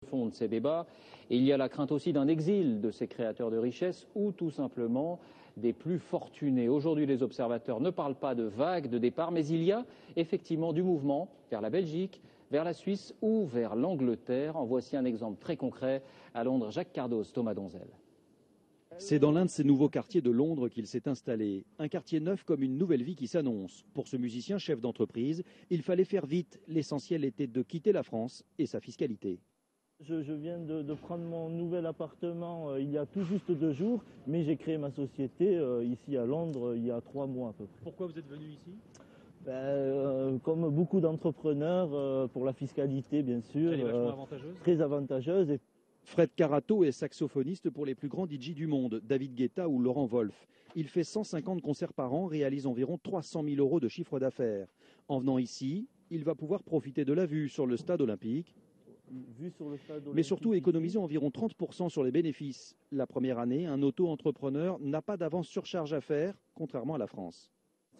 Fond de ces débats. Et il y a la crainte aussi d'un exil de ces créateurs de richesses ou tout simplement des plus fortunés. Aujourd'hui, les observateurs ne parlent pas de vagues de départ, mais il y a effectivement du mouvement vers la Belgique, vers la Suisse ou vers l'Angleterre. En voici un exemple très concret à Londres. Jacques Cardos, Thomas Donzel. C'est dans l'un de ces nouveaux quartiers de Londres qu'il s'est installé. Un quartier neuf comme une nouvelle vie qui s'annonce. Pour ce musicien chef d'entreprise, il fallait faire vite. L'essentiel était de quitter la France et sa fiscalité. Je viens de prendre mon nouvel appartement il y a tout juste 2 jours, mais j'ai créé ma société ici à Londres il y a 3 mois à peu près. Pourquoi vous êtes venu ici? Comme beaucoup d'entrepreneurs, pour la fiscalité bien sûr, Elle est vachement avantageuse. très avantageuse. Fred Carato est saxophoniste pour les plus grands DJ du monde, David Guetta ou Laurent Wolf. Il fait 150 concerts par an, réalise environ 300 000 € de chiffre d'affaires. En venant ici, il va pouvoir profiter de la vue sur le stade olympique, mais surtout économiser environ 30% sur les bénéfices. La première année, un auto-entrepreneur n'a pas d'avance surcharge à faire, contrairement à la France.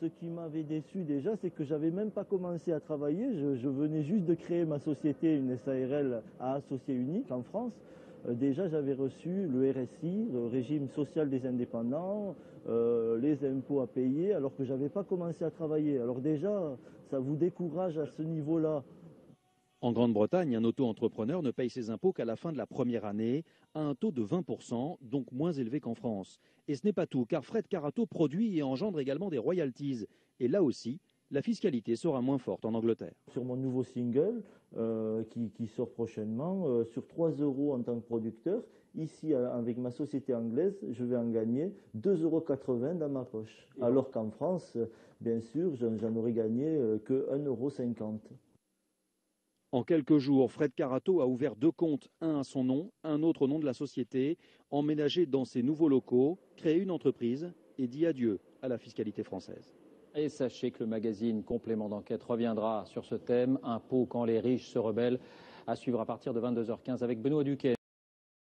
Ce qui m'avait déçu déjà, c'est que j'avais même pas commencé à travailler. Je venais juste de créer ma société, une SARL à associé unique en France. Déjà, j'avais reçu le RSI, le régime social des indépendants, les impôts à payer, alors que j'avais pas commencé à travailler. Alors déjà, ça vous décourage à ce niveau-là. En Grande-Bretagne, un auto-entrepreneur ne paye ses impôts qu'à la fin de la première année, à un taux de 20%, donc moins élevé qu'en France. Et ce n'est pas tout, car Fred Carato produit et engendre également des royalties. Et là aussi, la fiscalité sera moins forte en Angleterre. Sur mon nouveau single, qui sort prochainement, sur 3 € en tant que producteur, ici avec ma société anglaise, je vais en gagner 2,80 € dans ma poche. Alors qu'en France, bien sûr, j'en aurais gagné que 1,50 €. En quelques jours, Fred Carato a ouvert 2 comptes, un à son nom, un autre au nom de la société, emménagé dans ses nouveaux locaux, créé une entreprise et dit adieu à la fiscalité française. Et sachez que le magazine Complément d'enquête reviendra sur ce thème, impôts quand les riches se rebellent, à suivre à partir de 22h15 avec Benoît Duquet.